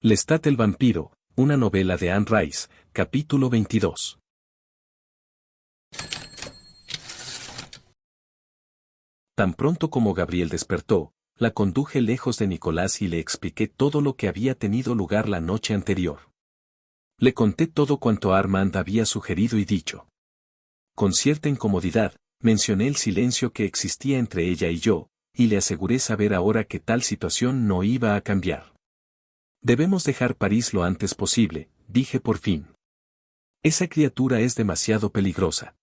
Lestat el vampiro, una novela de Anne Rice, capítulo 22. Tan pronto como Gabriel despertó, la conduje lejos de Nicolás y le expliqué todo lo que había tenido lugar la noche anterior. Le conté todo cuanto Armand había sugerido y dicho. Con cierta incomodidad, mencioné el silencio que existía entre ella y yo, y le aseguré saber ahora que tal situación no iba a cambiar. Debemos dejar París lo antes posible, dije por fin. Esa criatura es demasiado peligrosa.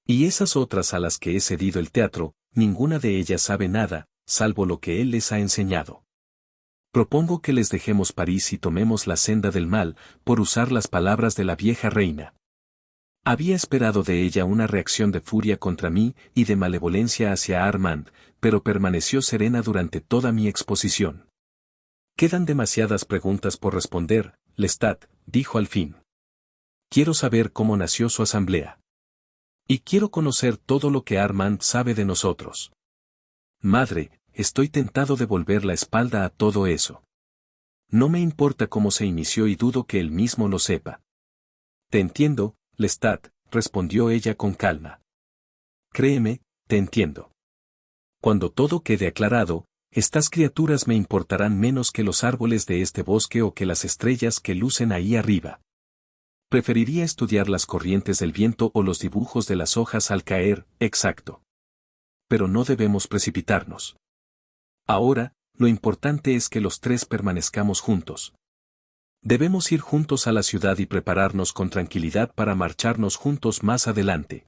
Y esas otras a las que he cedido el teatro, ninguna de ellas sabe nada, salvo lo que él les ha enseñado. Propongo que les dejemos París y tomemos la senda del mal, por usar las palabras de la vieja reina. Había esperado de ella una reacción de furia contra mí y de malevolencia hacia Armand, pero permaneció serena durante toda mi exposición. Quedan demasiadas preguntas por responder, Lestat, dijo al fin. Quiero saber cómo nació su asamblea. Y quiero conocer todo lo que Armand sabe de nosotros. Madre, estoy tentado de volver la espalda a todo eso. No me importa cómo se inició y dudo que él mismo lo sepa. Te entiendo, Lestat, respondió ella con calma. Créeme, te entiendo. Cuando todo quede aclarado, estas criaturas me importarán menos que los árboles de este bosque o que las estrellas que lucen ahí arriba. Preferiría estudiar las corrientes del viento o los dibujos de las hojas al caer, exacto. Pero no debemos precipitarnos. Ahora, lo importante es que los tres permanezcamos juntos. Debemos ir juntos a la ciudad y prepararnos con tranquilidad para marcharnos juntos más adelante.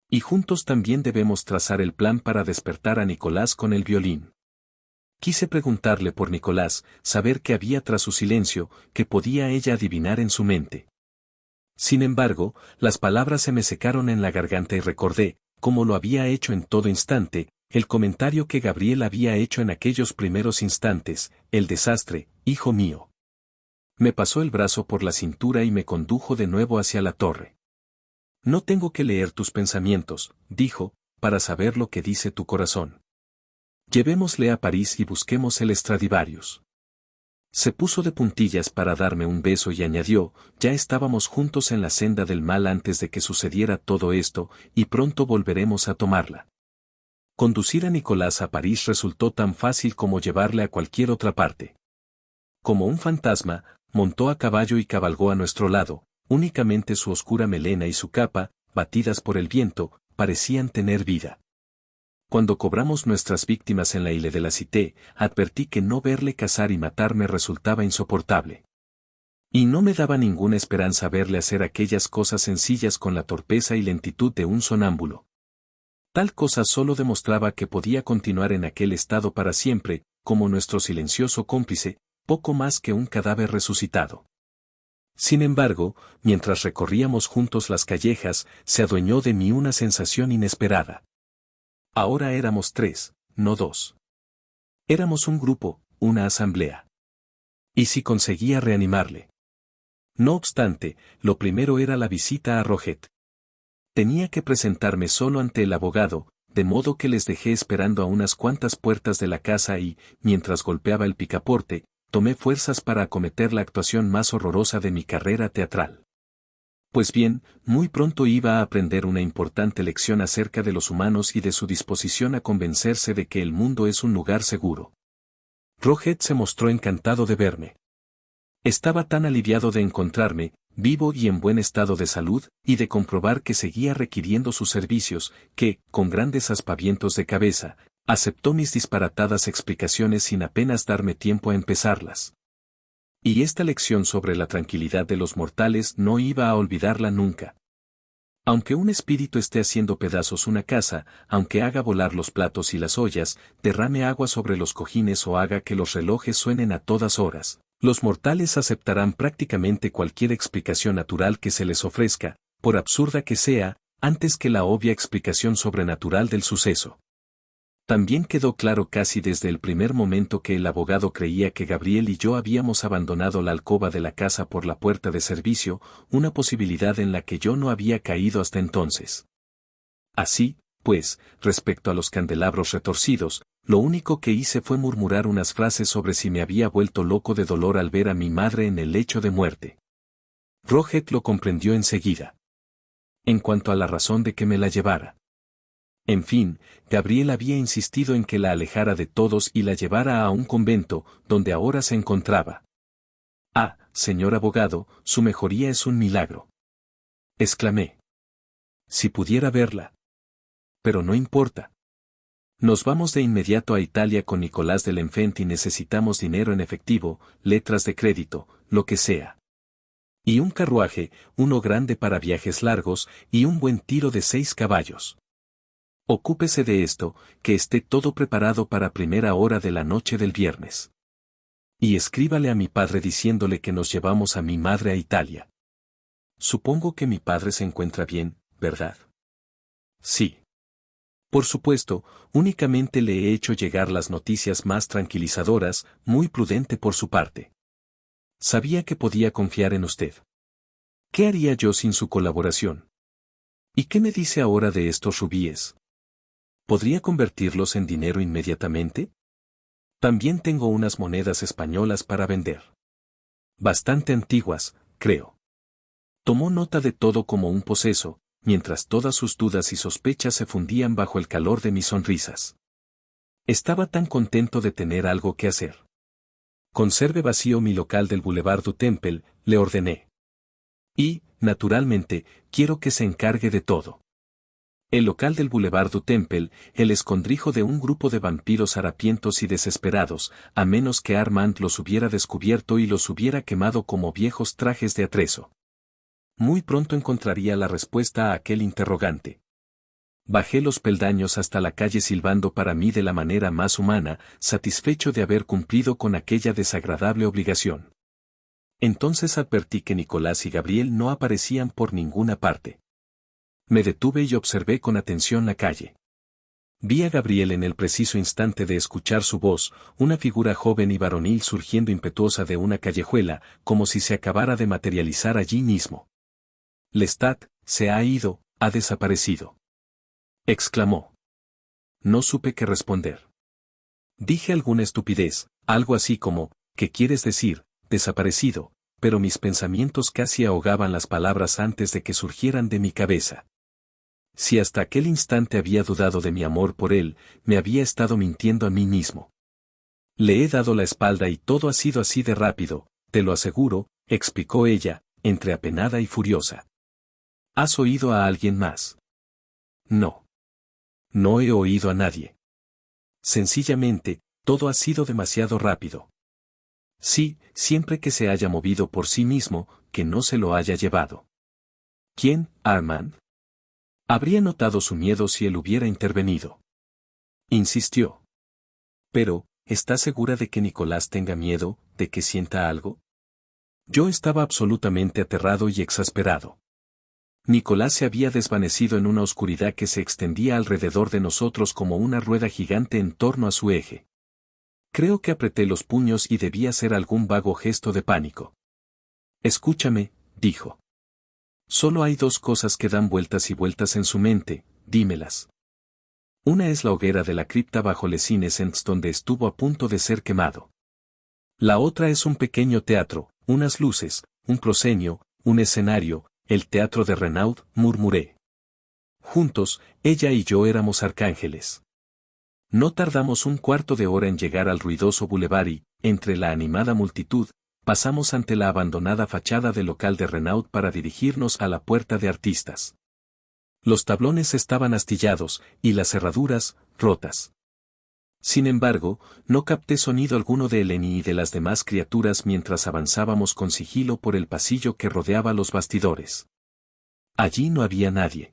Y juntos también debemos trazar el plan para despertar a Nicolás con el violín. Quise preguntarle por Nicolás, saber qué había tras su silencio, que podía ella adivinar en su mente. Sin embargo, las palabras se me secaron en la garganta y recordé, como lo había hecho en todo instante, el comentario que Gabriel había hecho en aquellos primeros instantes, el desastre, hijo mío. Me pasó el brazo por la cintura y me condujo de nuevo hacia la torre. No tengo que leer tus pensamientos, dijo, para saber lo que dice tu corazón. Llevémosle a París y busquemos el Stradivarius. Se puso de puntillas para darme un beso y añadió, ya estábamos juntos en la senda del mal antes de que sucediera todo esto, y pronto volveremos a tomarla. Conducir a Nicolás a París resultó tan fácil como llevarle a cualquier otra parte. Como un fantasma, montó a caballo y cabalgó a nuestro lado, únicamente su oscura melena y su capa, batidas por el viento, parecían tener vida. Cuando cobramos nuestras víctimas en la Ile de la Cité, advertí que no verle cazar y matar me resultaba insoportable. Y no me daba ninguna esperanza verle hacer aquellas cosas sencillas con la torpeza y lentitud de un sonámbulo. Tal cosa solo demostraba que podía continuar en aquel estado para siempre, como nuestro silencioso cómplice, poco más que un cadáver resucitado. Sin embargo, mientras recorríamos juntos las callejas, se adueñó de mí una sensación inesperada. Ahora éramos tres, no dos. Éramos un grupo, una asamblea. ¿Y si conseguía reanimarle? No obstante, lo primero era la visita a Roget. Tenía que presentarme solo ante el abogado, de modo que les dejé esperando a unas cuantas puertas de la casa y, mientras golpeaba el picaporte, tomé fuerzas para acometer la actuación más horrorosa de mi carrera teatral. Pues bien, muy pronto iba a aprender una importante lección acerca de los humanos y de su disposición a convencerse de que el mundo es un lugar seguro. Roget se mostró encantado de verme. Estaba tan aliviado de encontrarme, vivo y en buen estado de salud, y de comprobar que seguía requiriendo sus servicios, que, con grandes aspavientos de cabeza, aceptó mis disparatadas explicaciones sin apenas darme tiempo a empezarlas. Y esta lección sobre la tranquilidad de los mortales no iba a olvidarla nunca. Aunque un espíritu esté haciendo pedazos una casa, aunque haga volar los platos y las ollas, derrame agua sobre los cojines o haga que los relojes suenen a todas horas, los mortales aceptarán prácticamente cualquier explicación natural que se les ofrezca, por absurda que sea, antes que la obvia explicación sobrenatural del suceso. También quedó claro casi desde el primer momento que el abogado creía que Gabriel y yo habíamos abandonado la alcoba de la casa por la puerta de servicio, una posibilidad en la que yo no había caído hasta entonces. Así, pues, respecto a los candelabros retorcidos, lo único que hice fue murmurar unas frases sobre si me había vuelto loco de dolor al ver a mi madre en el lecho de muerte. Roget lo comprendió enseguida. En cuanto a la razón de que me la llevara. En fin, Gabriel había insistido en que la alejara de todos y la llevara a un convento, donde ahora se encontraba. Ah, señor abogado, su mejoría es un milagro. Exclamé. Si pudiera verla. Pero no importa. Nos vamos de inmediato a Italia con Nicolás del Enfant y necesitamos dinero en efectivo, letras de crédito, lo que sea. Y un carruaje, uno grande para viajes largos, y un buen tiro de 6 caballos. Ocúpese de esto, que esté todo preparado para primera hora de la noche del viernes. Y escríbale a mi padre diciéndole que nos llevamos a mi madre a Italia. Supongo que mi padre se encuentra bien, ¿verdad? Sí. Por supuesto, únicamente le he hecho llegar las noticias más tranquilizadoras, muy prudente por su parte. Sabía que podía confiar en usted. ¿Qué haría yo sin su colaboración? ¿Y qué me dice ahora de estos rubíes? ¿Podría convertirlos en dinero inmediatamente? También tengo unas monedas españolas para vender. Bastante antiguas, creo. Tomó nota de todo como un poseso, mientras todas sus dudas y sospechas se fundían bajo el calor de mis sonrisas. Estaba tan contento de tener algo que hacer. Conserve vacío mi local del Boulevard du Temple, le ordené. Y, naturalmente, quiero que se encargue de todo. El local del Boulevard du Temple, el escondrijo de un grupo de vampiros harapientos y desesperados, a menos que Armand los hubiera descubierto y los hubiera quemado como viejos trajes de atrezo. Muy pronto encontraría la respuesta a aquel interrogante. Bajé los peldaños hasta la calle silbando para mí de la manera más humana, satisfecho de haber cumplido con aquella desagradable obligación. Entonces advertí que Nicolás y Gabriel no aparecían por ninguna parte. Me detuve y observé con atención la calle. Vi a Gabriel en el preciso instante de escuchar su voz, una figura joven y varonil surgiendo impetuosa de una callejuela, como si se acabara de materializar allí mismo. Lestat, se ha ido, ha desaparecido. Exclamó. No supe qué responder. Dije alguna estupidez, algo así como, ¿qué quieres decir, desaparecido? Pero mis pensamientos casi ahogaban las palabras antes de que surgieran de mi cabeza. Si hasta aquel instante había dudado de mi amor por él, me había estado mintiendo a mí mismo. Le he dado la espalda y todo ha sido así de rápido, te lo aseguro, explicó ella, entre apenada y furiosa. ¿Has oído a alguien más? No. No he oído a nadie. Sencillamente, todo ha sido demasiado rápido. Sí, siempre que se haya movido por sí mismo, que no se lo haya llevado. ¿Quién, Armand? Habría notado su miedo si él hubiera intervenido. Insistió. Pero, ¿está segura de que Nicolás tenga miedo, de que sienta algo? Yo estaba absolutamente aterrado y exasperado. Nicolás se había desvanecido en una oscuridad que se extendía alrededor de nosotros como una rueda gigante en torno a su eje. Creo que apreté los puños y debía hacer algún vago gesto de pánico. Escúchame, dijo. Solo hay 2 cosas que dan vueltas y vueltas en su mente, dímelas. Una es la hoguera de la cripta bajo Les Innocents donde estuvo a punto de ser quemado. La otra es un pequeño teatro, unas luces, un proscenio, un escenario, el teatro de Renaud, murmuré. Juntos, ella y yo éramos arcángeles. No tardamos un cuarto de hora en llegar al ruidoso boulevard y, entre la animada multitud, pasamos ante la abandonada fachada del local de Renaud para dirigirnos a la puerta de artistas. Los tablones estaban astillados, y las cerraduras, rotas. Sin embargo, no capté sonido alguno de Eleni y de las demás criaturas mientras avanzábamos con sigilo por el pasillo que rodeaba los bastidores. Allí no había nadie.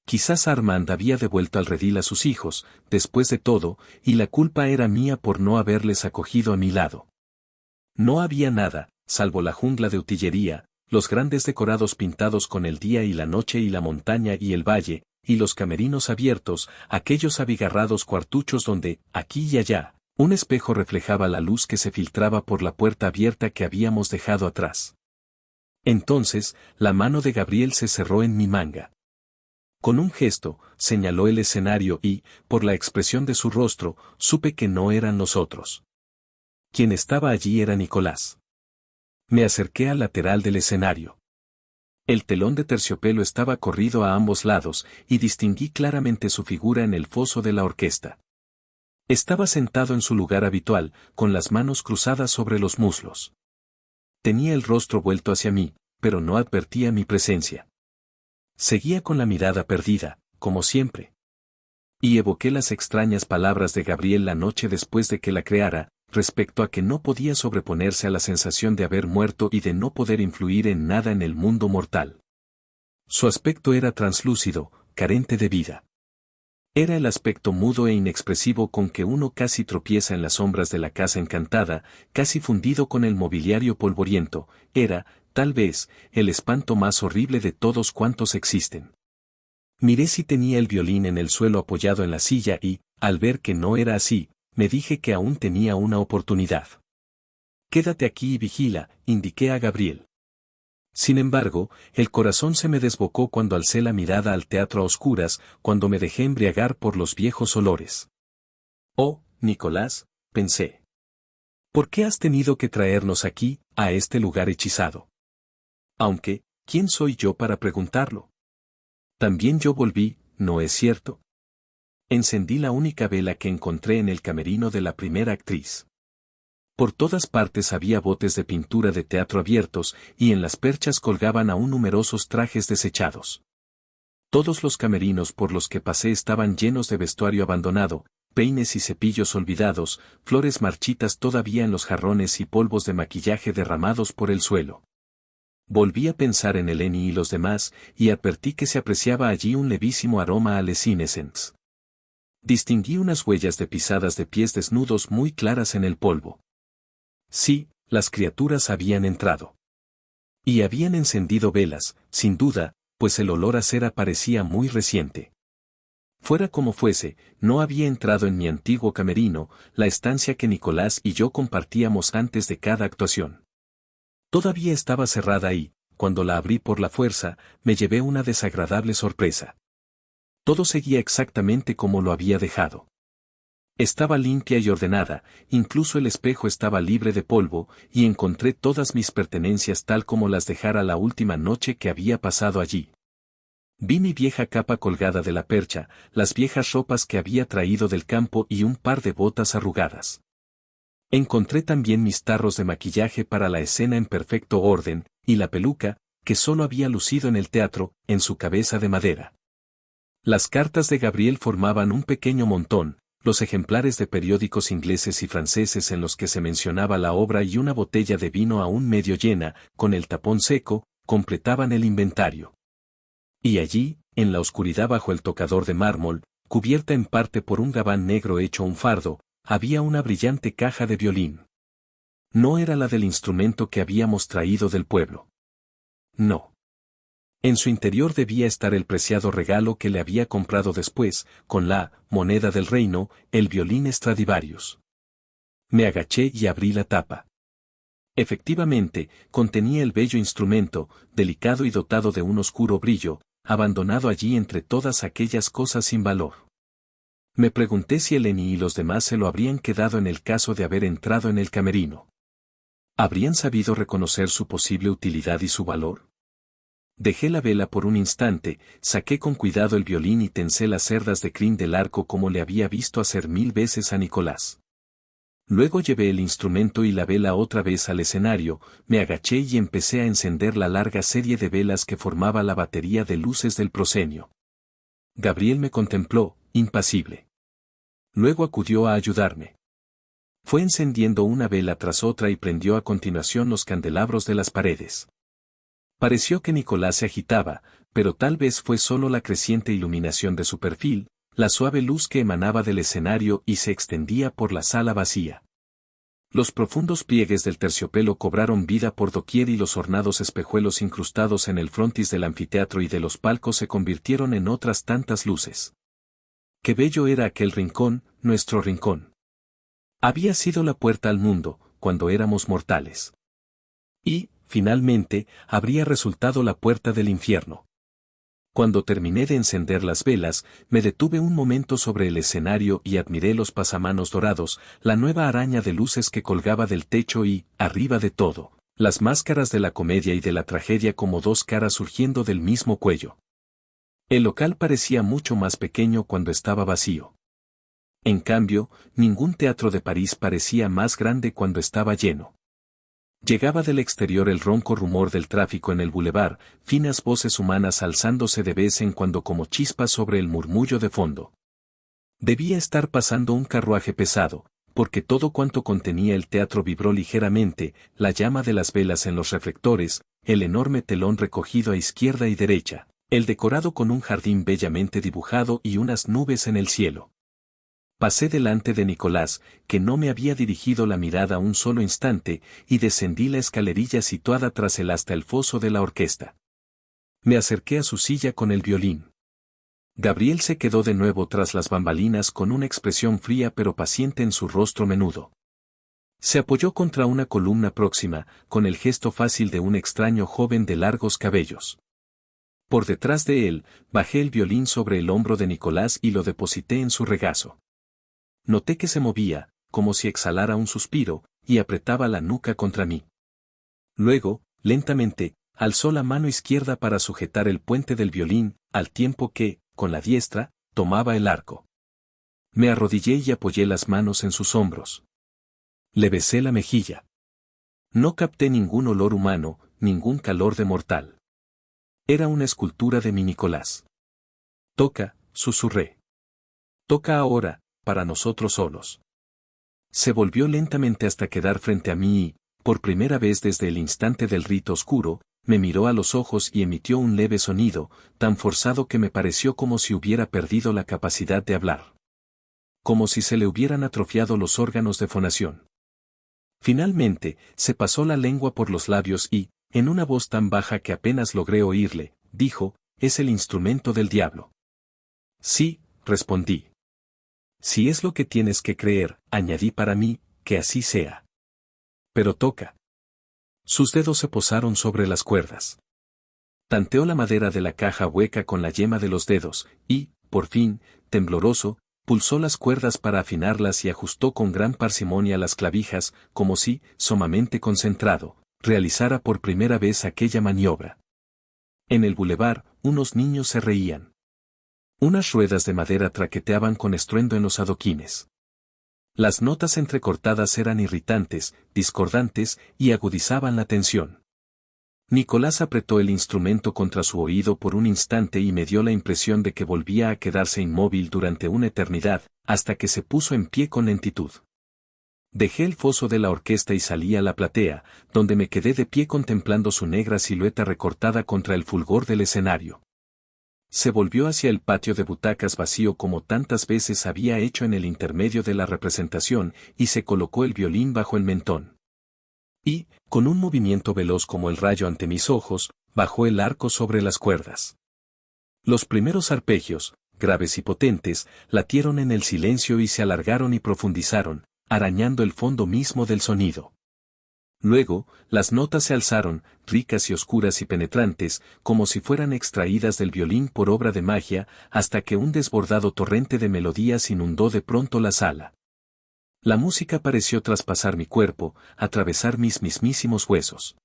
Quizás Armand había devuelto al redil a sus hijos, después de todo, y la culpa era mía por no haberles acogido a mi lado. No había nada, salvo la jungla de utillería, los grandes decorados pintados con el día y la noche y la montaña y el valle, y los camerinos abiertos, aquellos abigarrados cuartuchos donde, aquí y allá, un espejo reflejaba la luz que se filtraba por la puerta abierta que habíamos dejado atrás. Entonces, la mano de Gabriel se cerró en mi manga. Con un gesto, señaló el escenario y, por la expresión de su rostro, supe que no eran nosotros. Quien estaba allí era Nicolás. Me acerqué al lateral del escenario. El telón de terciopelo estaba corrido a ambos lados, y distinguí claramente su figura en el foso de la orquesta. Estaba sentado en su lugar habitual, con las manos cruzadas sobre los muslos. Tenía el rostro vuelto hacia mí, pero no advertía mi presencia. Seguía con la mirada perdida, como siempre. Y evoqué las extrañas palabras de Gabriel la noche después de que la creara, respecto a que no podía sobreponerse a la sensación de haber muerto y de no poder influir en nada en el mundo mortal. Su aspecto era translúcido, carente de vida. Era el aspecto mudo e inexpresivo con que uno casi tropieza en las sombras de la casa encantada, casi fundido con el mobiliario polvoriento. Era, tal vez, el espanto más horrible de todos cuantos existen. Miré si tenía el violín en el suelo apoyado en la silla y, al ver que no era así, me dije que aún tenía una oportunidad. «Quédate aquí y vigila», indiqué a Gabriel. Sin embargo, el corazón se me desbocó cuando alcé la mirada al teatro a oscuras, cuando me dejé embriagar por los viejos olores. «Oh, Nicolás», pensé. «¿Por qué has tenido que traernos aquí, a este lugar hechizado? Aunque, ¿quién soy yo para preguntarlo? También yo volví, ¿no es cierto?» Encendí la única vela que encontré en el camerino de la primera actriz. Por todas partes había botes de pintura de teatro abiertos, y en las perchas colgaban aún numerosos trajes desechados. Todos los camerinos por los que pasé estaban llenos de vestuario abandonado, peines y cepillos olvidados, flores marchitas todavía en los jarrones y polvos de maquillaje derramados por el suelo. Volví a pensar en Eleni y los demás, y advertí que se apreciaba allí un levísimo aroma a lesinescence. Distinguí unas huellas de pisadas de pies desnudos muy claras en el polvo. Sí, las criaturas habían entrado. Y habían encendido velas, sin duda, pues el olor a cera parecía muy reciente. Fuera como fuese, no había entrado en mi antiguo camerino, la estancia que Nicolás y yo compartíamos antes de cada actuación. Todavía estaba cerrada y, cuando la abrí por la fuerza, me llevé una desagradable sorpresa. Todo seguía exactamente como lo había dejado. Estaba limpia y ordenada, incluso el espejo estaba libre de polvo, y encontré todas mis pertenencias tal como las dejara la última noche que había pasado allí. Vi mi vieja capa colgada de la percha, las viejas ropas que había traído del campo y un par de botas arrugadas. Encontré también mis tarros de maquillaje para la escena en perfecto orden, y la peluca, que solo había lucido en el teatro, en su cabeza de madera. Las cartas de Gabriel formaban un pequeño montón, los ejemplares de periódicos ingleses y franceses en los que se mencionaba la obra y una botella de vino aún medio llena, con el tapón seco, completaban el inventario. Y allí, en la oscuridad bajo el tocador de mármol, cubierta en parte por un gabán negro hecho un fardo, había una brillante caja de violín. No era la del instrumento que habíamos traído del pueblo. No. En su interior debía estar el preciado regalo que le había comprado después, con la moneda del reino, el violín Stradivarius. Me agaché y abrí la tapa. Efectivamente, contenía el bello instrumento, delicado y dotado de un oscuro brillo, abandonado allí entre todas aquellas cosas sin valor. Me pregunté si Eleni y los demás se lo habrían quedado en el caso de haber entrado en el camerino. ¿Habrían sabido reconocer su posible utilidad y su valor? Dejé la vela por un instante, saqué con cuidado el violín y tensé las cerdas de crin del arco como le había visto hacer 1000 veces a Nicolás. Luego llevé el instrumento y la vela otra vez al escenario, me agaché y empecé a encender la larga serie de velas que formaba la batería de luces del proscenio. Gabriel me contempló, impasible. Luego acudió a ayudarme. Fue encendiendo una vela tras otra y prendió a continuación los candelabros de las paredes. Pareció que Nicolás se agitaba, pero tal vez fue solo la creciente iluminación de su perfil, la suave luz que emanaba del escenario y se extendía por la sala vacía. Los profundos pliegues del terciopelo cobraron vida por doquier y los ornados espejuelos incrustados en el frontis del anfiteatro y de los palcos se convirtieron en otras tantas luces. Qué bello era aquel rincón, nuestro rincón. Había sido la puerta al mundo, cuando éramos mortales. Y, finalmente, habría resultado la puerta del infierno. Cuando terminé de encender las velas, me detuve un momento sobre el escenario y admiré los pasamanos dorados, la nueva araña de luces que colgaba del techo y, arriba de todo, las máscaras de la comedia y de la tragedia como dos caras surgiendo del mismo cuello. El local parecía mucho más pequeño cuando estaba vacío. En cambio, ningún teatro de París parecía más grande cuando estaba lleno. Llegaba del exterior el ronco rumor del tráfico en el bulevar, finas voces humanas alzándose de vez en cuando como chispas sobre el murmullo de fondo. Debía estar pasando un carruaje pesado, porque todo cuanto contenía el teatro vibró ligeramente, la llama de las velas en los reflectores, el enorme telón recogido a izquierda y derecha, el decorado con un jardín bellamente dibujado y unas nubes en el cielo. Pasé delante de Nicolás, que no me había dirigido la mirada un solo instante, y descendí la escalerilla situada tras él hasta el foso de la orquesta. Me acerqué a su silla con el violín. Gabriel se quedó de nuevo tras las bambalinas con una expresión fría pero paciente en su rostro menudo. Se apoyó contra una columna próxima, con el gesto fácil de un extraño joven de largos cabellos. Por detrás de él, bajé el violín sobre el hombro de Nicolás y lo deposité en su regazo. Noté que se movía, como si exhalara un suspiro, y apretaba la nuca contra mí. Luego, lentamente, alzó la mano izquierda para sujetar el puente del violín, al tiempo que, con la diestra, tomaba el arco. Me arrodillé y apoyé las manos en sus hombros. Le besé la mejilla. No capté ningún olor humano, ningún calor de mortal. Era una escultura de mi Nicolás. Toca, susurré. Toca ahora, para nosotros solos. Se volvió lentamente hasta quedar frente a mí y, por primera vez desde el instante del rito oscuro, me miró a los ojos y emitió un leve sonido, tan forzado que me pareció como si hubiera perdido la capacidad de hablar. Como si se le hubieran atrofiado los órganos de fonación. Finalmente, se pasó la lengua por los labios y, en una voz tan baja que apenas logré oírle, dijo, «Es el instrumento del diablo». «Sí», respondí. «Si es lo que tienes que creer», añadí para mí, «que así sea». «Pero toca». Sus dedos se posaron sobre las cuerdas. Tanteó la madera de la caja hueca con la yema de los dedos, y, por fin, tembloroso, pulsó las cuerdas para afinarlas y ajustó con gran parsimonia las clavijas, como si, sumamente concentrado, realizara por primera vez aquella maniobra. En el bulevar, unos niños se reían. Unas ruedas de madera traqueteaban con estruendo en los adoquines. Las notas entrecortadas eran irritantes, discordantes y agudizaban la tensión. Nicolás apretó el instrumento contra su oído por un instante y me dio la impresión de que volvía a quedarse inmóvil durante una eternidad, hasta que se puso en pie con lentitud. Dejé el foso de la orquesta y salí a la platea, donde me quedé de pie contemplando su negra silueta recortada contra el fulgor del escenario. Se volvió hacia el patio de butacas vacío como tantas veces había hecho en el intermedio de la representación, y se colocó el violín bajo el mentón. Y, con un movimiento veloz como el rayo ante mis ojos, bajó el arco sobre las cuerdas. Los primeros arpegios, graves y potentes, latieron en el silencio y se alargaron y profundizaron, arañando el fondo mismo del sonido. Luego, las notas se alzaron, ricas y oscuras y penetrantes, como si fueran extraídas del violín por obra de magia, hasta que un desbordado torrente de melodías inundó de pronto la sala. La música pareció traspasar mi cuerpo, atravesar mis mismísimos huesos.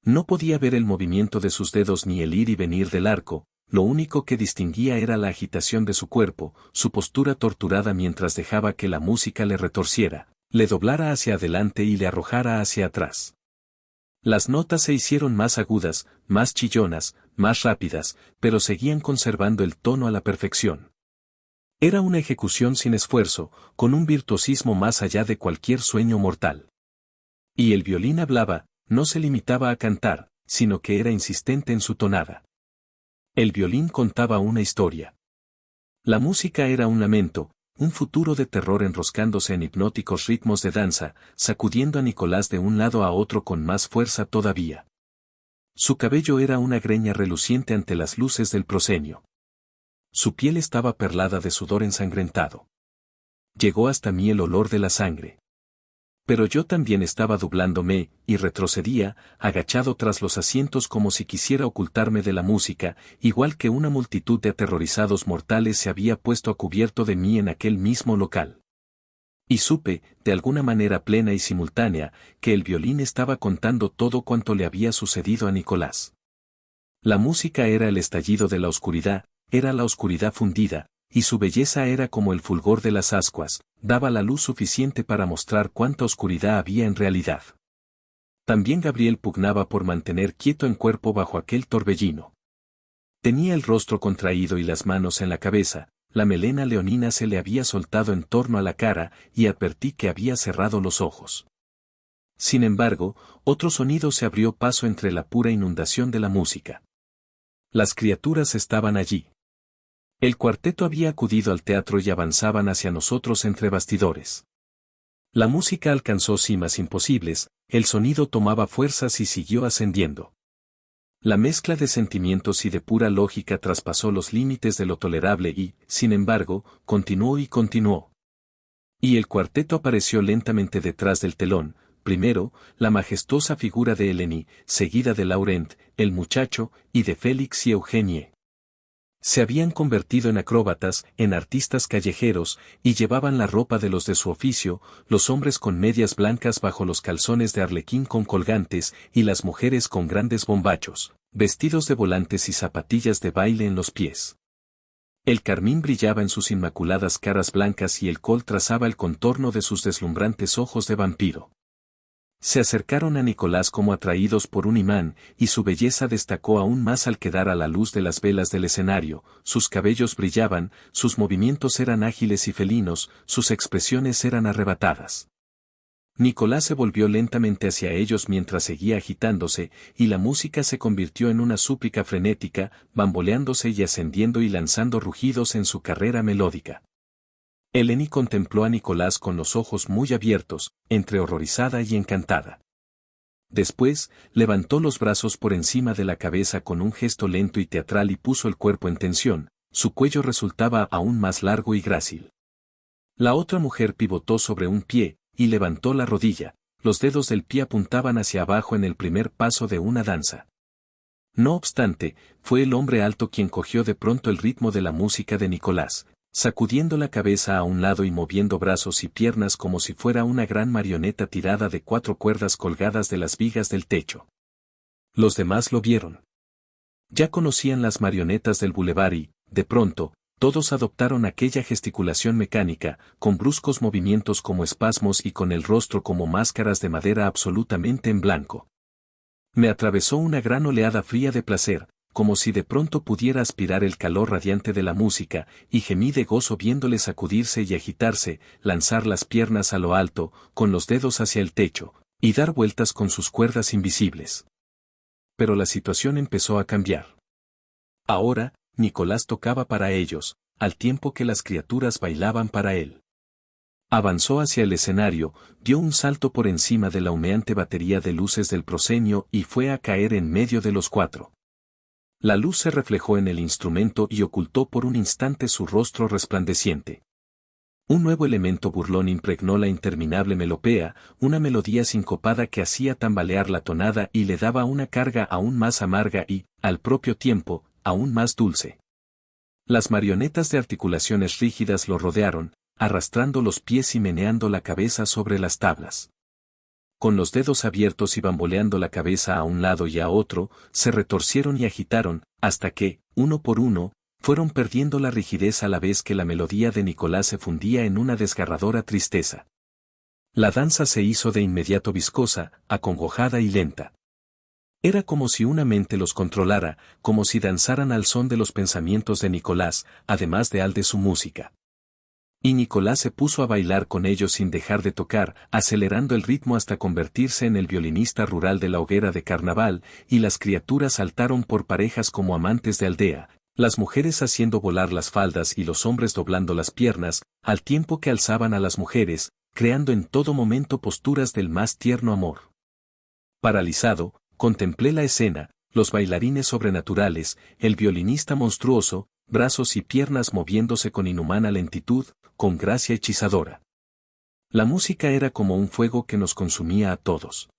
No podía ver el movimiento de sus dedos ni el ir y venir del arco, lo único que distinguía era la agitación de su cuerpo, su postura torturada mientras dejaba que la música le retorciera, le doblara hacia adelante y le arrojara hacia atrás. Las notas se hicieron más agudas, más chillonas, más rápidas, pero seguían conservando el tono a la perfección. Era una ejecución sin esfuerzo, con un virtuosismo más allá de cualquier sueño mortal. Y el violín hablaba, no se limitaba a cantar, sino que era insistente en su tonada. El violín contaba una historia. La música era un lamento, un futuro de terror enroscándose en hipnóticos ritmos de danza, sacudiendo a Nicolás de un lado a otro con más fuerza todavía. Su cabello era una greña reluciente ante las luces del proscenio. Su piel estaba perlada de sudor ensangrentado. Llegó hasta mí el olor de la sangre. Pero yo también estaba doblándome, y retrocedía, agachado tras los asientos como si quisiera ocultarme de la música, igual que una multitud de aterrorizados mortales se había puesto a cubierto de mí en aquel mismo local. Y supe, de alguna manera plena y simultánea, que el violín estaba contando todo cuanto le había sucedido a Nicolás. La música era el estallido de la oscuridad, era la oscuridad fundida, y su belleza era como el fulgor de las ascuas, daba la luz suficiente para mostrar cuánta oscuridad había en realidad. También Gabriel pugnaba por mantener quieto en cuerpo bajo aquel torbellino. Tenía el rostro contraído y las manos en la cabeza, la melena leonina se le había soltado en torno a la cara y advertí que había cerrado los ojos. Sin embargo, otro sonido se abrió paso entre la pura inundación de la música. Las criaturas estaban allí. El cuarteto había acudido al teatro y avanzaban hacia nosotros entre bastidores. La música alcanzó cimas imposibles, el sonido tomaba fuerzas y siguió ascendiendo. La mezcla de sentimientos y de pura lógica traspasó los límites de lo tolerable y, sin embargo, continuó y continuó. Y el cuarteto apareció lentamente detrás del telón, primero, la majestuosa figura de Eleni, seguida de Laurent, el muchacho, y de Félix y Eugenie. Se habían convertido en acróbatas, en artistas callejeros, y llevaban la ropa de los de su oficio, los hombres con medias blancas bajo los calzones de arlequín con colgantes, y las mujeres con grandes bombachos, vestidos de volantes y zapatillas de baile en los pies. El carmín brillaba en sus inmaculadas caras blancas y el col trazaba el contorno de sus deslumbrantes ojos de vampiro. Se acercaron a Nicolás como atraídos por un imán, y su belleza destacó aún más al quedar a la luz de las velas del escenario, sus cabellos brillaban, sus movimientos eran ágiles y felinos, sus expresiones eran arrebatadas. Nicolás se volvió lentamente hacia ellos mientras seguía agitándose, y la música se convirtió en una súplica frenética, bamboleándose y ascendiendo y lanzando rugidos en su carrera melódica. Eleni contempló a Nicolás con los ojos muy abiertos, entre horrorizada y encantada. Después, levantó los brazos por encima de la cabeza con un gesto lento y teatral y puso el cuerpo en tensión, su cuello resultaba aún más largo y grácil. La otra mujer pivotó sobre un pie, y levantó la rodilla, los dedos del pie apuntaban hacia abajo en el primer paso de una danza. No obstante, fue el hombre alto quien cogió de pronto el ritmo de la música de Nicolás, sacudiendo la cabeza a un lado y moviendo brazos y piernas como si fuera una gran marioneta tirada de 4 cuerdas colgadas de las vigas del techo. Los demás lo vieron. Ya conocían las marionetas del bulevar y, de pronto, todos adoptaron aquella gesticulación mecánica, con bruscos movimientos como espasmos y con el rostro como máscaras de madera absolutamente en blanco. Me atravesó una gran oleada fría de placer, como si de pronto pudiera aspirar el calor radiante de la música, y gemí de gozo viéndole sacudirse y agitarse, lanzar las piernas a lo alto, con los dedos hacia el techo, y dar vueltas con sus cuerdas invisibles. Pero la situación empezó a cambiar. Ahora, Nicolás tocaba para ellos, al tiempo que las criaturas bailaban para él. Avanzó hacia el escenario, dio un salto por encima de la humeante batería de luces del proscenio y fue a caer en medio de los 4. La luz se reflejó en el instrumento y ocultó por un instante su rostro resplandeciente. Un nuevo elemento burlón impregnó la interminable melopea, una melodía sincopada que hacía tambalear la tonada y le daba una carga aún más amarga y, al propio tiempo, aún más dulce. Las marionetas de articulaciones rígidas lo rodearon, arrastrando los pies y meneando la cabeza sobre las tablas. Con los dedos abiertos y bamboleando la cabeza a un lado y a otro, se retorcieron y agitaron, hasta que, uno por uno, fueron perdiendo la rigidez a la vez que la melodía de Nicolás se fundía en una desgarradora tristeza. La danza se hizo de inmediato viscosa, acongojada y lenta. Era como si una mente los controlara, como si danzaran al son de los pensamientos de Nicolás, además de al de su música. Y Nicolás se puso a bailar con ellos sin dejar de tocar, acelerando el ritmo hasta convertirse en el violinista rural de la hoguera de carnaval, y las criaturas saltaron por parejas como amantes de aldea, las mujeres haciendo volar las faldas y los hombres doblando las piernas, al tiempo que alzaban a las mujeres, creando en todo momento posturas del más tierno amor. Paralizado, contemplé la escena, los bailarines sobrenaturales, el violinista monstruoso, brazos y piernas moviéndose con inhumana lentitud, con gracia hechizadora. La música era como un fuego que nos consumía a todos.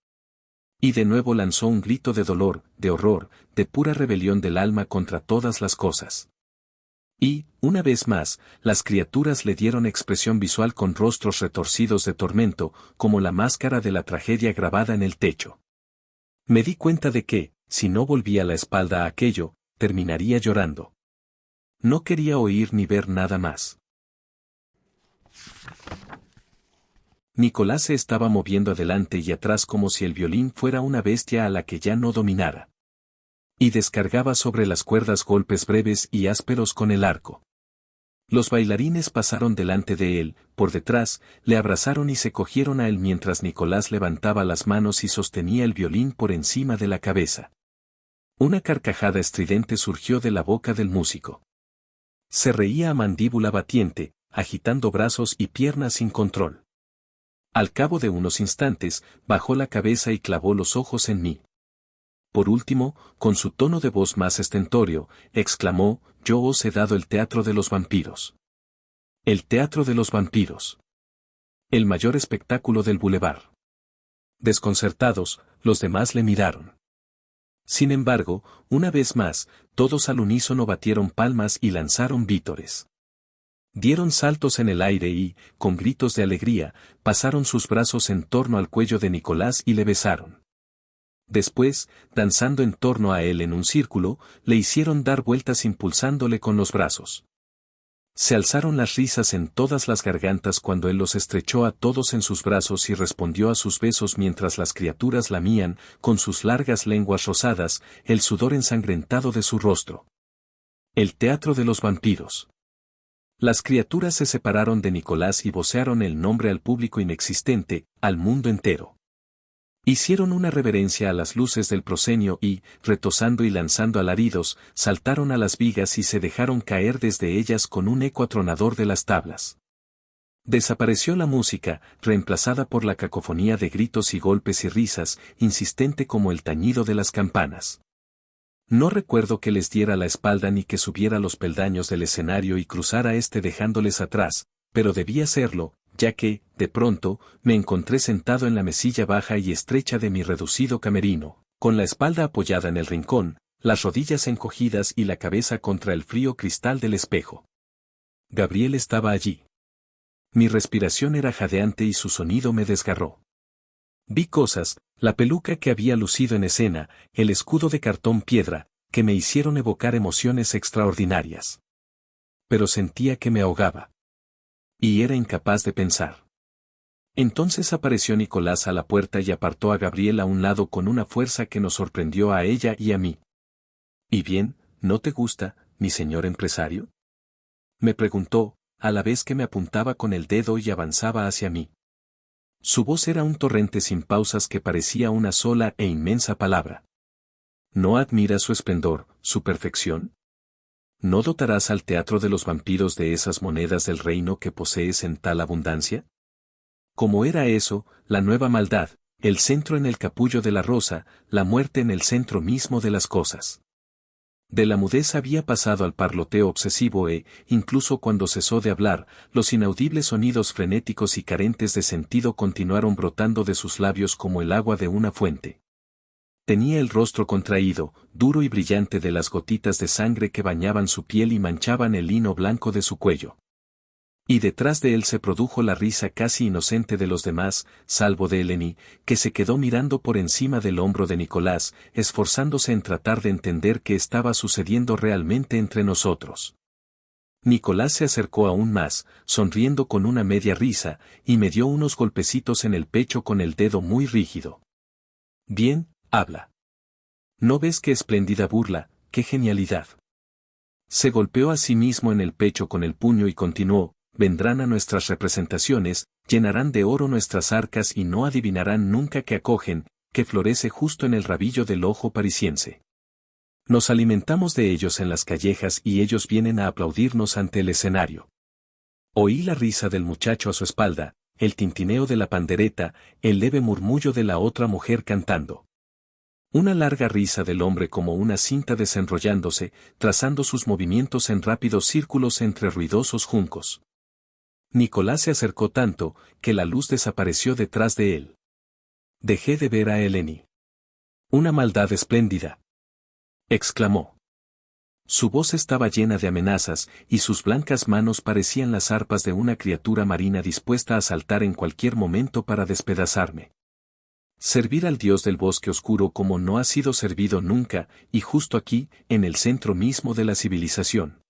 Y de nuevo lanzó un grito de dolor, de horror, de pura rebelión del alma contra todas las cosas. Y, una vez más, las criaturas le dieron expresión visual con rostros retorcidos de tormento, como la máscara de la tragedia grabada en el techo. Me di cuenta de que, si no volvía la espalda a aquello, terminaría llorando. No quería oír ni ver nada más. Nicolás se estaba moviendo adelante y atrás como si el violín fuera una bestia a la que ya no dominara. Y descargaba sobre las cuerdas golpes breves y ásperos con el arco. Los bailarines pasaron delante de él, por detrás, le abrazaron y se cogieron a él mientras Nicolás levantaba las manos y sostenía el violín por encima de la cabeza. Una carcajada estridente surgió de la boca del músico. Se reía a mandíbula batiente, agitando brazos y piernas sin control. Al cabo de unos instantes, bajó la cabeza y clavó los ojos en mí. Por último, con su tono de voz más estentório, exclamó: «Yo os he dado el teatro de los vampiros». El teatro de los vampiros. El mayor espectáculo del bulevar. Desconcertados, los demás le miraron. Sin embargo, una vez más, todos al unísono batieron palmas y lanzaron vítores. Dieron saltos en el aire y, con gritos de alegría, pasaron sus brazos en torno al cuello de Nicolás y le besaron. Después, danzando en torno a él en un círculo, le hicieron dar vueltas impulsándole con los brazos. Se alzaron las risas en todas las gargantas cuando él los estrechó a todos en sus brazos y respondió a sus besos mientras las criaturas lamían, con sus largas lenguas rosadas, el sudor ensangrentado de su rostro. El teatro de los vampiros. Las criaturas se separaron de Nicolás y vocearon el nombre al público inexistente, al mundo entero. Hicieron una reverencia a las luces del proscenio y, retozando y lanzando alaridos, saltaron a las vigas y se dejaron caer desde ellas con un eco atronador de las tablas. Desapareció la música, reemplazada por la cacofonía de gritos y golpes y risas, insistente como el tañido de las campanas. No recuerdo que les diera la espalda ni que subiera los peldaños del escenario y cruzara este dejándoles atrás, pero debía hacerlo, ya que, de pronto, me encontré sentado en la mesilla baja y estrecha de mi reducido camerino, con la espalda apoyada en el rincón, las rodillas encogidas y la cabeza contra el frío cristal del espejo. Gabriel estaba allí. Mi respiración era jadeante y su sonido me desgarró. Vi cosas, la peluca que había lucido en escena, el escudo de cartón piedra, que me hicieron evocar emociones extraordinarias. Pero sentía que me ahogaba. Y era incapaz de pensar. Entonces apareció Nicolás a la puerta y apartó a Gabriel a un lado con una fuerza que nos sorprendió a ella y a mí. «¿Y bien, no te gusta, mi señor empresario?», me preguntó, a la vez que me apuntaba con el dedo y avanzaba hacia mí. Su voz era un torrente sin pausas que parecía una sola e inmensa palabra. ¿No admiras su esplendor, su perfección? ¿No dotarás al teatro de los vampiros de esas monedas del reino que posees en tal abundancia? ¿Cómo era eso, la nueva maldad, el centro en el capullo de la rosa, la muerte en el centro mismo de las cosas? De la mudez había pasado al parloteo obsesivo e, incluso cuando cesó de hablar, los inaudibles sonidos frenéticos y carentes de sentido continuaron brotando de sus labios como el agua de una fuente. Tenía el rostro contraído, duro y brillante de las gotitas de sangre que bañaban su piel y manchaban el lino blanco de su cuello. Y detrás de él se produjo la risa casi inocente de los demás, salvo de Eleni, que se quedó mirando por encima del hombro de Nicolás, esforzándose en tratar de entender qué estaba sucediendo realmente entre nosotros. Nicolás se acercó aún más, sonriendo con una media risa, y me dio unos golpecitos en el pecho con el dedo muy rígido. «Bien, habla. ¿No ves qué espléndida burla, qué genialidad?». Se golpeó a sí mismo en el pecho con el puño y continuó: «Vendrán a nuestras representaciones, llenarán de oro nuestras arcas y no adivinarán nunca que acogen, que florece justo en el rabillo del ojo parisiense. Nos alimentamos de ellos en las callejas y ellos vienen a aplaudirnos ante el escenario». Oí la risa del muchacho a su espalda, el tintineo de la pandereta, el leve murmullo de la otra mujer cantando. Una larga risa del hombre como una cinta desenrollándose, trazando sus movimientos en rápidos círculos entre ruidosos juncos. Nicolás se acercó tanto, que la luz desapareció detrás de él. Dejé de ver a Eleni. Una maldad espléndida, exclamó. Su voz estaba llena de amenazas, y sus blancas manos parecían las arpas de una criatura marina dispuesta a saltar en cualquier momento para despedazarme. Servir al dios del bosque oscuro como no ha sido servido nunca, y justo aquí, en el centro mismo de la civilización.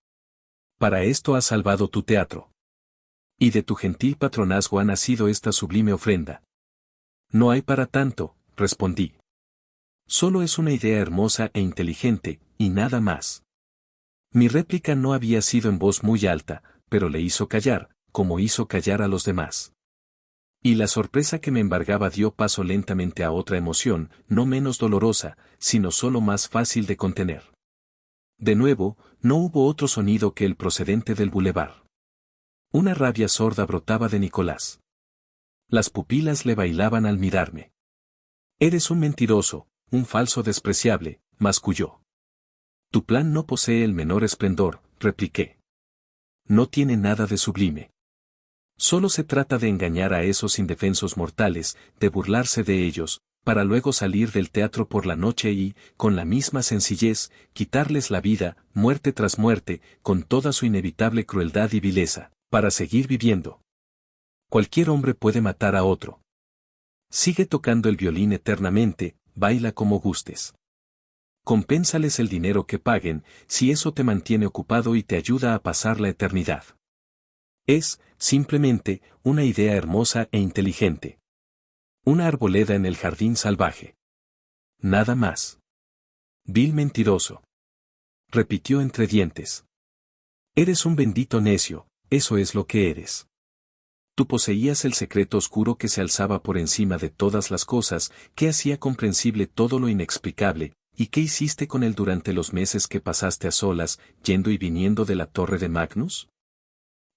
Para esto has salvado tu teatro. Y de tu gentil patronazgo ha nacido esta sublime ofrenda. No hay para tanto, respondí. Solo es una idea hermosa e inteligente, y nada más. Mi réplica no había sido en voz muy alta, pero le hizo callar, como hizo callar a los demás. Y la sorpresa que me embargaba dio paso lentamente a otra emoción, no menos dolorosa, sino solo más fácil de contener. De nuevo, no hubo otro sonido que el procedente del bulevar. Una rabia sorda brotaba de Nicolás. Las pupilas le bailaban al mirarme. Eres un mentiroso, un falso despreciable, masculló. Tu plan no posee el menor esplendor, repliqué. No tiene nada de sublime. Solo se trata de engañar a esos indefensos mortales, de burlarse de ellos, para luego salir del teatro por la noche y, con la misma sencillez, quitarles la vida, muerte tras muerte, con toda su inevitable crueldad y vileza, para seguir viviendo. Cualquier hombre puede matar a otro. Sigue tocando el violín eternamente, baila como gustes. Compénsales el dinero que paguen, si eso te mantiene ocupado y te ayuda a pasar la eternidad. Es, simplemente, una idea hermosa e inteligente. Una arboleda en el jardín salvaje. Nada más. Vil mentiroso. Repitió entre dientes. Eres un bendito necio, eso es lo que eres. Tú poseías el secreto oscuro que se alzaba por encima de todas las cosas, que hacía comprensible todo lo inexplicable, ¿y qué hiciste con él durante los meses que pasaste a solas, yendo y viniendo de la torre de Magnus?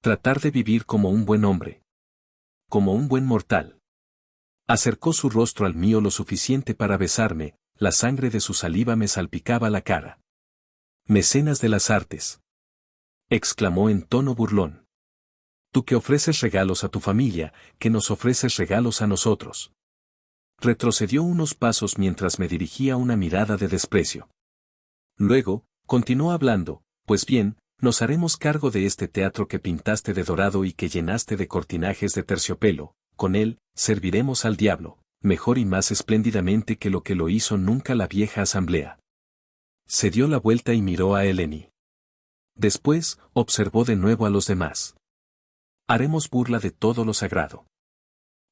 Tratar de vivir como un buen hombre. Como un buen mortal. Acercó su rostro al mío lo suficiente para besarme, la sangre de su saliva me salpicaba la cara. Mecenas de las artes. Exclamó en tono burlón. Tú que ofreces regalos a tu familia, que nos ofreces regalos a nosotros. Retrocedió unos pasos mientras me dirigía una mirada de desprecio. Luego, continuó hablando, pues bien, nos haremos cargo de este teatro que pintaste de dorado y que llenaste de cortinajes de terciopelo, con él, serviremos al diablo, mejor y más espléndidamente que lo hizo nunca la vieja asamblea. Se dio la vuelta y miró a Eleni. Después, observó de nuevo a los demás. Haremos burla de todo lo sagrado.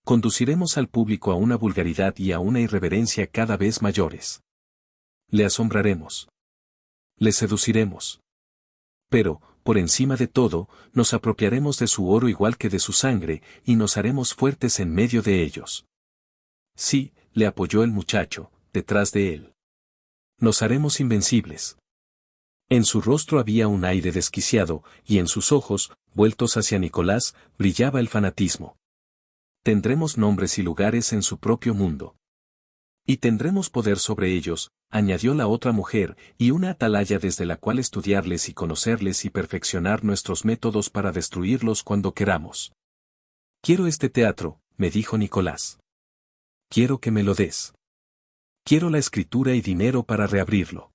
Conduciremos al público a una vulgaridad y a una irreverencia cada vez mayores. Le asombraremos. Le seduciremos. Pero, por encima de todo, nos apropiaremos de su oro igual que de su sangre, y nos haremos fuertes en medio de ellos. Sí, le apoyó el muchacho, detrás de él. Nos haremos invencibles. En su rostro había un aire desquiciado, y en sus ojos, vueltos hacia Nicolás, brillaba el fanatismo. Tendremos nombres y lugares en su propio mundo. Y tendremos poder sobre ellos, añadió la otra mujer, y una atalaya desde la cual estudiarles y conocerles y perfeccionar nuestros métodos para destruirlos cuando queramos. Quiero este teatro, me dijo Nicolás. Quiero que me lo des. Quiero la escritura y dinero para reabrirlo.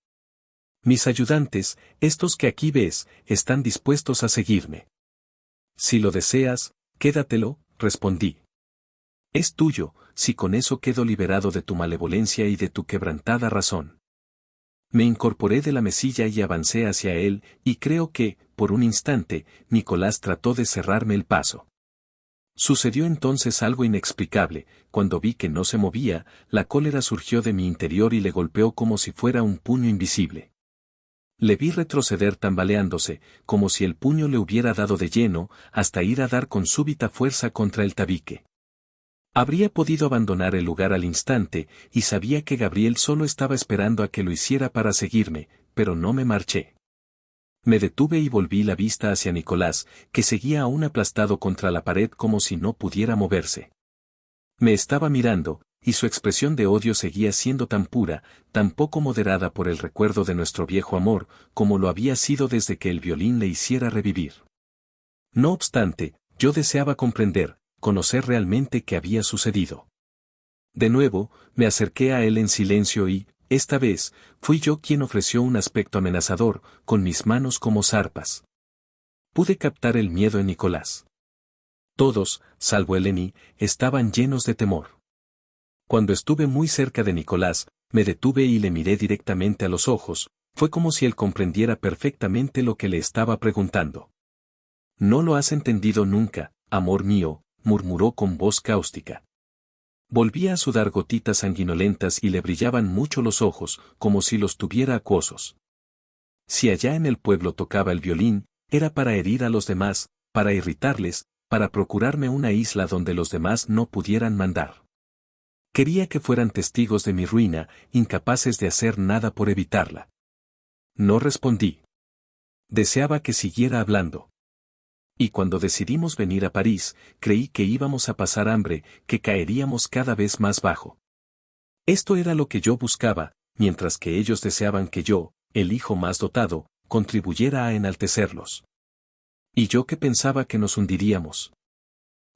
Mis ayudantes, estos que aquí ves, están dispuestos a seguirme. Si lo deseas, quédatelo, respondí. Es tuyo, si con eso quedo liberado de tu malevolencia y de tu quebrantada razón. Me incorporé de la mesilla y avancé hacia él, y creo que, por un instante, Nicolás trató de cerrarme el paso. Sucedió entonces algo inexplicable, cuando vi que no se movía, la cólera surgió de mi interior y le golpeó como si fuera un puño invisible. Le vi retroceder tambaleándose, como si el puño le hubiera dado de lleno, hasta ir a dar con súbita fuerza contra el tabique. Habría podido abandonar el lugar al instante, y sabía que Gabriel solo estaba esperando a que lo hiciera para seguirme, pero no me marché. Me detuve y volví la vista hacia Nicolás, que seguía aún aplastado contra la pared como si no pudiera moverse. Me estaba mirando, y su expresión de odio seguía siendo tan pura, tan poco moderada por el recuerdo de nuestro viejo amor, como lo había sido desde que el violín le hiciera revivir. No obstante, Yo deseaba comprender, conocer realmente qué había sucedido. De nuevo, me acerqué a él en silencio y, esta vez, fui yo quien ofreció un aspecto amenazador, con mis manos como zarpas. Pude captar el miedo en Nicolás. Todos, salvo Eleni, estaban llenos de temor. Cuando estuve muy cerca de Nicolás, me detuve y le miré directamente a los ojos, fue como si él comprendiera perfectamente lo que le estaba preguntando. «No lo has entendido nunca, amor mío», murmuró con voz cáustica. Volvía a sudar gotitas sanguinolentas y le brillaban mucho los ojos, como si los tuviera acuosos. Si allá en el pueblo tocaba el violín, era para herir a los demás, para irritarles, para procurarme una isla donde los demás no pudieran mandar. Quería que fueran testigos de mi ruina, incapaces de hacer nada por evitarla. No respondí. Deseaba que siguiera hablando. Y cuando decidimos venir a París, creí que íbamos a pasar hambre, que caeríamos cada vez más bajo. Esto era lo que yo buscaba, mientras que ellos deseaban que yo, el hijo más dotado, contribuyera a enaltecerlos. Y yo que pensaba que nos hundiríamos.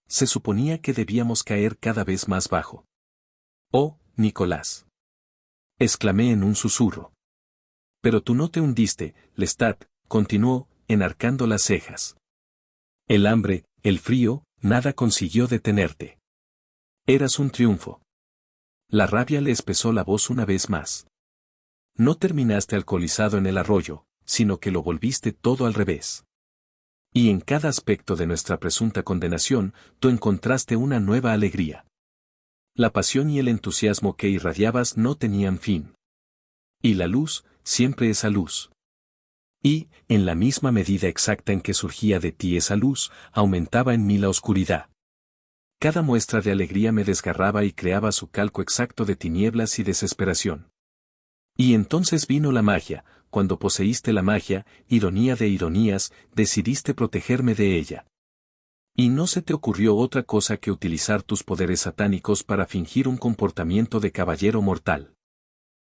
Se suponía que debíamos caer cada vez más bajo. «Oh, Nicolás», exclamé en un susurro. «Pero tú no te hundiste, Lestat», continuó, enarcando las cejas. «El hambre, el frío, nada consiguió detenerte. Eras un triunfo». La rabia le espesó la voz una vez más. «No terminaste alcoholizado en el arroyo, sino que lo volviste todo al revés. Y en cada aspecto de nuestra presunta condenación, tú encontraste una nueva alegría. La pasión y el entusiasmo que irradiabas no tenían fin. Y la luz, siempre esa luz. Y, en la misma medida exacta en que surgía de ti esa luz, aumentaba en mí la oscuridad. Cada muestra de alegría me desgarraba y creaba su calco exacto de tinieblas y desesperación. Y entonces vino la magia, cuando poseíste la magia, ironía de ironías, decidiste protegerme de ella. Y no se te ocurrió otra cosa que utilizar tus poderes satánicos para fingir un comportamiento de caballero mortal.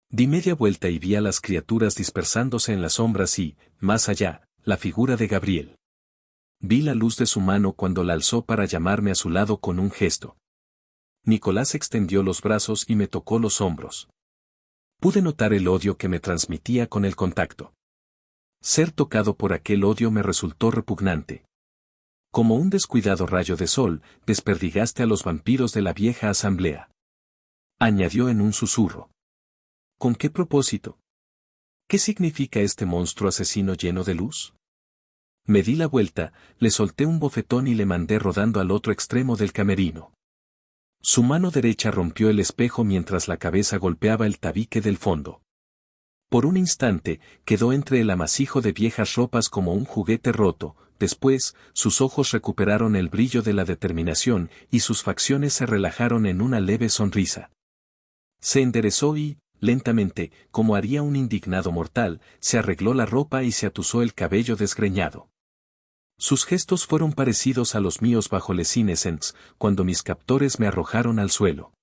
Di media vuelta y vi a las criaturas dispersándose en las sombras y, más allá, la figura de Gabriel. Vi la luz de su mano cuando la alzó para llamarme a su lado con un gesto. Nicolás extendió los brazos y me tocó los hombros. Pude notar el odio que me transmitía con el contacto. Ser tocado por aquel odio me resultó repugnante. Como un descuidado rayo de sol, desperdigaste a los vampiros de la vieja asamblea. Añadió en un susurro. ¿Con qué propósito? ¿Qué significa este monstruo asesino lleno de luz? Me di la vuelta, le solté un bofetón y le mandé rodando al otro extremo del camerino. Su mano derecha rompió el espejo mientras la cabeza golpeaba el tabique del fondo. Por un instante, quedó entre el amasijo de viejas ropas como un juguete roto. Después, sus ojos recuperaron el brillo de la determinación y sus facciones se relajaron en una leve sonrisa. Se enderezó y, lentamente, como haría un indignado mortal, se arregló la ropa y se atusó el cabello desgreñado. Sus gestos fueron parecidos a los míos bajo Les Innocents, cuando mis captores me arrojaron al suelo.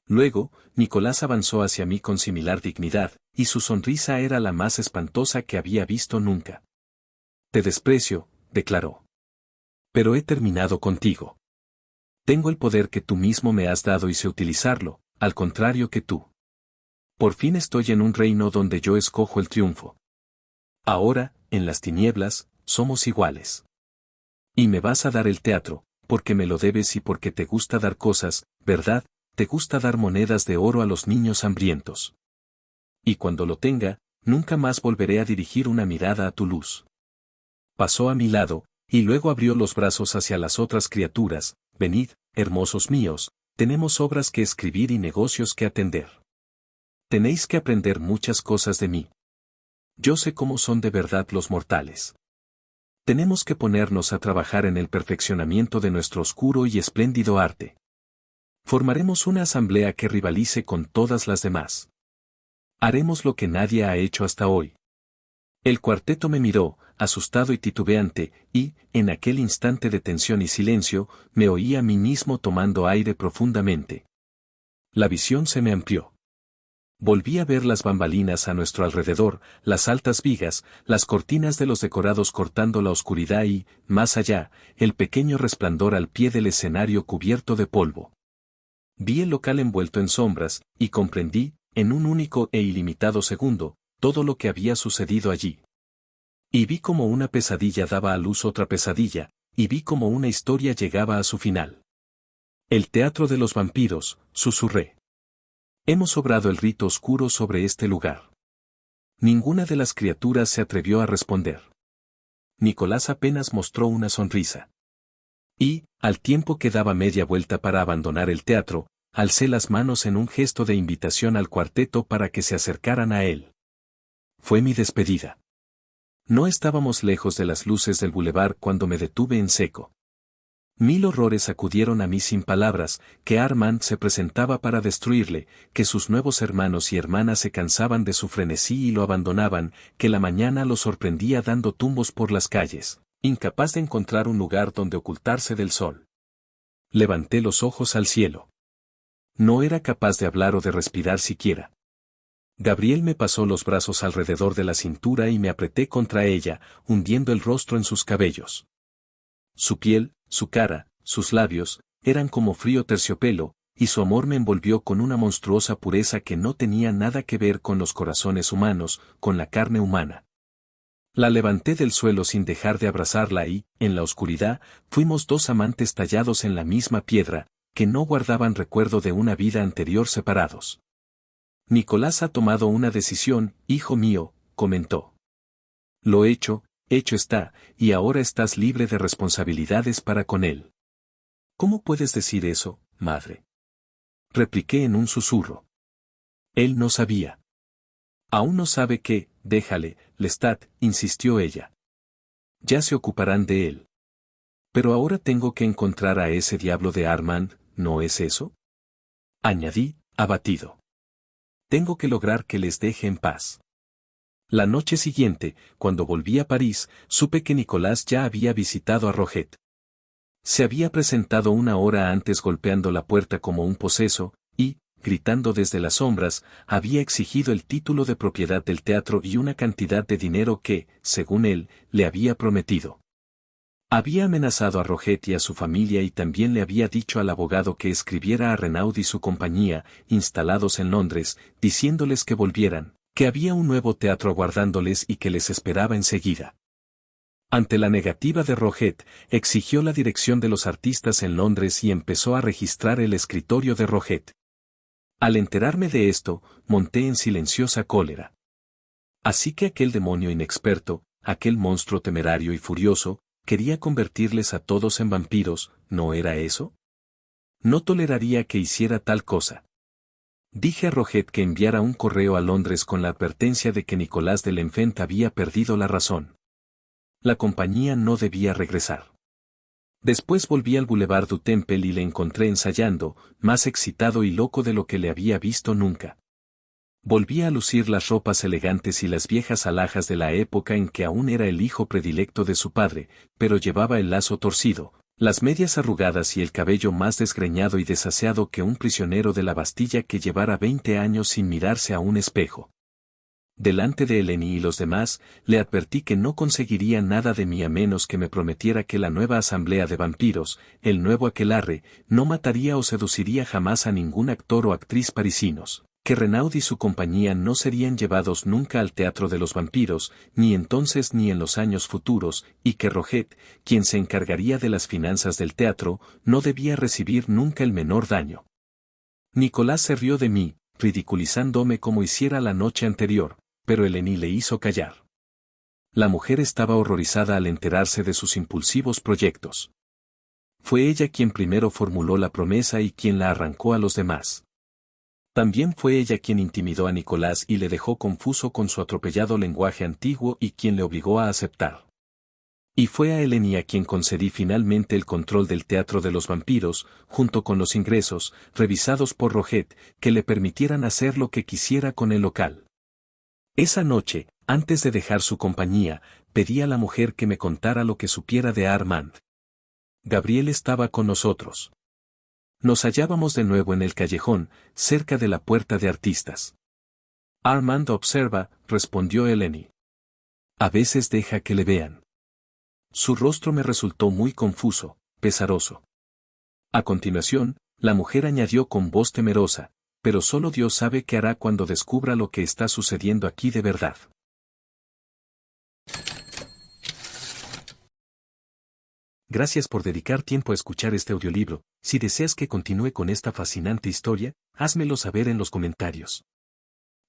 Luego, Nicolás avanzó hacia mí con similar dignidad, y su sonrisa era la más espantosa que había visto nunca. «Te desprecio», declaró. «Pero he terminado contigo. Tengo el poder que tú mismo me has dado y sé utilizarlo, al contrario que tú. Por fin estoy en un reino donde yo escojo el triunfo. Ahora, en las tinieblas, somos iguales. Y me vas a dar el teatro, porque me lo debes y porque te gusta dar cosas, ¿verdad? Te gusta dar monedas de oro a los niños hambrientos. Y cuando lo tenga, nunca más volveré a dirigir una mirada a tu luz». Pasó a mi lado, y luego abrió los brazos hacia las otras criaturas. «Venid, hermosos míos, tenemos obras que escribir y negocios que atender. Tenéis que aprender muchas cosas de mí. Yo sé cómo son de verdad los mortales. Tenemos que ponernos a trabajar en el perfeccionamiento de nuestro oscuro y espléndido arte. Formaremos una asamblea que rivalice con todas las demás. Haremos lo que nadie ha hecho hasta hoy». El cuarteto me miró, asustado y titubeante, y, en aquel instante de tensión y silencio, me oí a mí mismo tomando aire profundamente. La visión se me amplió. Volví a ver las bambalinas a nuestro alrededor, las altas vigas, las cortinas de los decorados cortando la oscuridad y, más allá, el pequeño resplandor al pie del escenario cubierto de polvo. Vi el local envuelto en sombras, y comprendí, en un único e ilimitado segundo, todo lo que había sucedido allí. Y vi como una pesadilla daba a luz otra pesadilla, y vi como una historia llegaba a su final. El teatro de los vampiros, susurré. Hemos obrado el rito oscuro sobre este lugar. Ninguna de las criaturas se atrevió a responder. Nicolás apenas mostró una sonrisa. Y, al tiempo que daba media vuelta para abandonar el teatro, alcé las manos en un gesto de invitación al cuarteto para que se acercaran a él. Fue mi despedida. No estábamos lejos de las luces del bulevar cuando me detuve en seco. 1000 horrores acudieron a mí sin palabras, que Armand se presentaba para destruirle, que sus nuevos hermanos y hermanas se cansaban de su frenesí y lo abandonaban, que la mañana lo sorprendía dando tumbos por las calles, incapaz de encontrar un lugar donde ocultarse del sol. Levanté los ojos al cielo. No era capaz de hablar o de respirar siquiera. Gabriel me pasó los brazos alrededor de la cintura y me apreté contra ella, hundiendo el rostro en sus cabellos. Su piel, su cara, sus labios, eran como frío terciopelo, y su amor me envolvió con una monstruosa pureza que no tenía nada que ver con los corazones humanos, con la carne humana. La levanté del suelo sin dejar de abrazarla y, en la oscuridad, fuimos dos amantes tallados en la misma piedra, que no guardaban recuerdo de una vida anterior separados. Nicolás ha tomado una decisión, hijo mío, comentó. Lo hecho está, y ahora estás libre de responsabilidades para con él. ¿Cómo puedes decir eso, madre? Repliqué en un susurro. Él no sabía. Aún no sabe qué, déjale, Lestat, insistió ella. Ya se ocuparán de él. Pero ahora tengo que encontrar a ese diablo de Armand, ¿no es eso? Añadí, abatido. Tengo que lograr que les deje en paz. La noche siguiente, cuando volví a París, supe que Nicolás ya había visitado a Roget. Se había presentado una hora antes golpeando la puerta como un poseso, y, gritando desde las sombras, había exigido el título de propiedad del teatro y una cantidad de dinero que, según él, le había prometido. Había amenazado a Roget y a su familia y también le había dicho al abogado que escribiera a Renaud y su compañía, instalados en Londres, diciéndoles que volvieran, que había un nuevo teatro aguardándoles y que les esperaba enseguida. Ante la negativa de Roget, exigió la dirección de los artistas en Londres y empezó a registrar el escritorio de Roget. Al enterarme de esto, monté en silenciosa cólera. Así que aquel demonio inexperto, aquel monstruo temerario y furioso, quería convertirles a todos en vampiros, ¿no era eso? No toleraría que hiciera tal cosa. Dije a Roget que enviara un correo a Londres con la advertencia de que Nicolás de L'Enfant había perdido la razón. La compañía no debía regresar. Después volví al Boulevard du Temple y le encontré ensayando, más excitado y loco de lo que le había visto nunca. Volvía a lucir las ropas elegantes y las viejas alhajas de la época en que aún era el hijo predilecto de su padre, pero llevaba el lazo torcido, las medias arrugadas y el cabello más desgreñado y desaseado que un prisionero de la Bastilla que llevara 20 años sin mirarse a un espejo. Delante de Eleni y los demás, le advertí que no conseguiría nada de mí a menos que me prometiera que la nueva asamblea de vampiros, el nuevo aquelarre, no mataría o seduciría jamás a ningún actor o actriz parisinos, que Renaud y su compañía no serían llevados nunca al teatro de los vampiros, ni entonces ni en los años futuros, y que Roget, quien se encargaría de las finanzas del teatro, no debía recibir nunca el menor daño. Nicolás se rió de mí, ridiculizándome como hiciera la noche anterior, pero Eleni le hizo callar. La mujer estaba horrorizada al enterarse de sus impulsivos proyectos. Fue ella quien primero formuló la promesa y quien la arrancó a los demás. También fue ella quien intimidó a Nicolás y le dejó confuso con su atropellado lenguaje antiguo y quien le obligó a aceptar. Y fue a Eleni a quien concedí finalmente el control del teatro de los vampiros, junto con los ingresos, revisados por Roget, que le permitieran hacer lo que quisiera con el local. Esa noche, antes de dejar su compañía, pedí a la mujer que me contara lo que supiera de Armand. Gabriel estaba con nosotros. Nos hallábamos de nuevo en el callejón, cerca de la puerta de artistas. Armand observa, respondió Eleni. A veces deja que le vean. Su rostro me resultó muy confuso, pesaroso. A continuación, la mujer añadió con voz temerosa, pero solo Dios sabe qué hará cuando descubra lo que está sucediendo aquí de verdad. Gracias por dedicar tiempo a escuchar este audiolibro. Si deseas que continúe con esta fascinante historia, házmelo saber en los comentarios.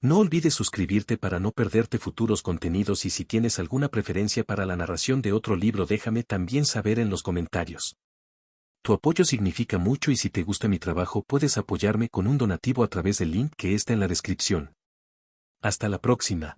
No olvides suscribirte para no perderte futuros contenidos y si tienes alguna preferencia para la narración de otro libro déjame también saber en los comentarios. Tu apoyo significa mucho y si te gusta mi trabajo puedes apoyarme con un donativo a través del link que está en la descripción. Hasta la próxima.